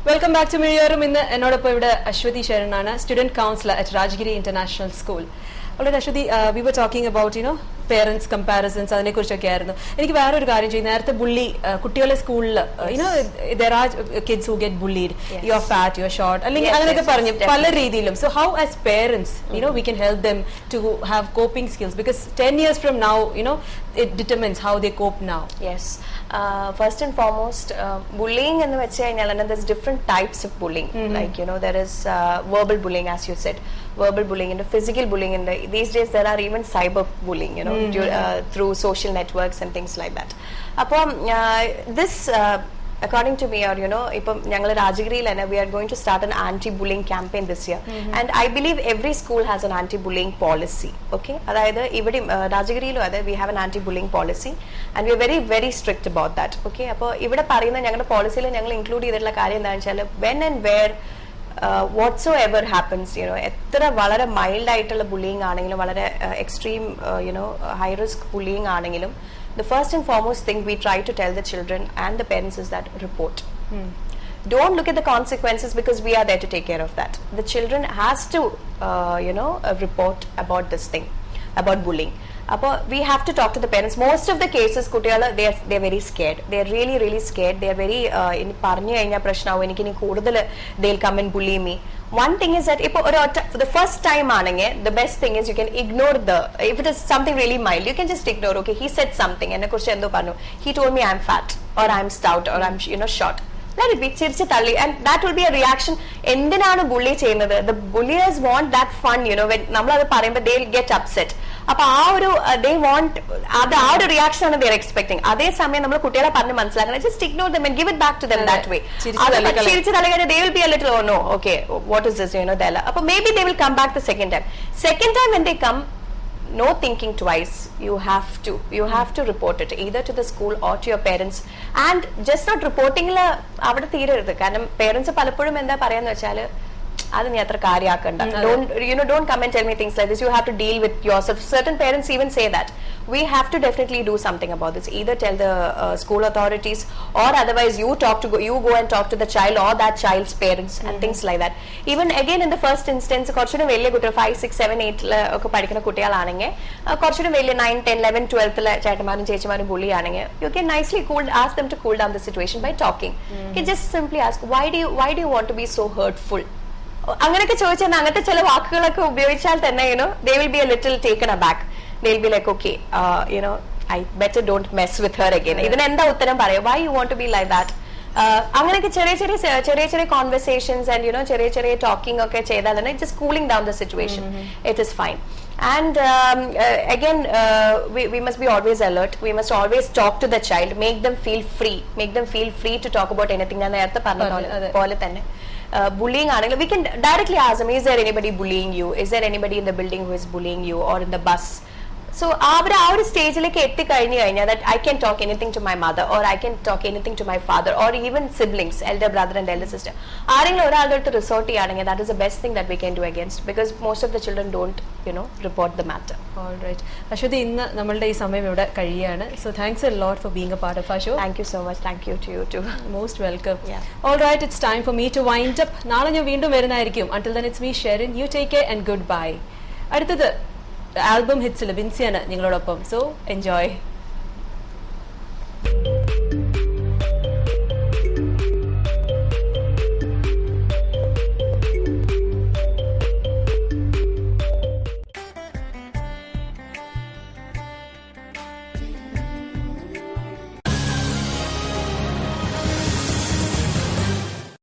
Welcome back to Miriyarum. In the Ashwati Sharanana, student counselor at Rajgiri International School. Alright, Ashwati, we were talking about parents comparisons. I bully school. There are kids who get bullied. Yes. You're fat, you're short. So how as parents, we can help them to have coping skills, because 10 years from now, it determines how they cope now. Yes. First and foremost, bullying and there's different types of bullying. Like there is verbal bullying, as you said, verbal bullying and physical bullying, and these days there are even cyber bullying, through social networks and things like that. This according to me, or we are going to start an anti-bullying campaign this year, and I believe every school has an anti-bullying policy. Okay, Rajagiri we have an anti-bullying policy, and we are very, very strict about that. Okay, policy include when and where whatsoever happens, mild bullying, extreme, high risk bullying, the first and foremost thing we try to tell the children and the parents is that report. Don't look at the consequences, because we are there to take care of that. The children has to report about this thing, about bullying. We have to talk to the parents. Most of the cases, they're very scared. They're really, really scared. They're very they'll come and bully me. One thing is that for the first time, the best thing is you can ignore if it is something really mild, you can just ignore. Okay, he said something, and he told me I'm fat, or I'm stout, or I'm short. Let it be, and that will be a reaction. The bulliers want that fun, when they'll get upset. They want the reaction they're expecting. Just ignore them and give it back to them that way. They will be a little, oh no, okay, what is this? Maybe they will come back the second time. Second time when they come, no thinking twice. You have to report it either to the school or to your parents, and just not reporting parents don't come and tell me things like this. You have to deal with yourself. Certain parents even say that. We have to definitely do something about this. Either tell the school authorities, or otherwise you go and talk to the child or that child's parents and things like that. Even again in the first instance, 5, 6, 7, 8 9, 10, 11, 12 bully, you can nicely ask them to cool down the situation by talking. You can just simply ask, why do you want to be so hurtful? They will be a little taken aback. They'll be like, okay, I better don't mess with her again. Why you want to be like that? Conversations and talking, just cooling down the situation. It is fine. And again, we must be always alert. We must always talk to the child, make them feel free to talk about anything. Bullying, we can directly ask them, is there anybody bullying you? Is there anybody in the building who is bullying you, or in the bus? So our stage that I can talk anything to my mother, or I can talk anything to my father, or even siblings, elder brother and elder sister. That is the best thing that we can do against, because most of the children don't report the matter. Alright. Ashwati, so thanks a lot for being a part of our show. Thank you so much. Thank you to you too. Most welcome. Yeah. Alright, it's time for me to wind up. Until then, it's me, Sharon. You take care and goodbye. The album hits so enjoy.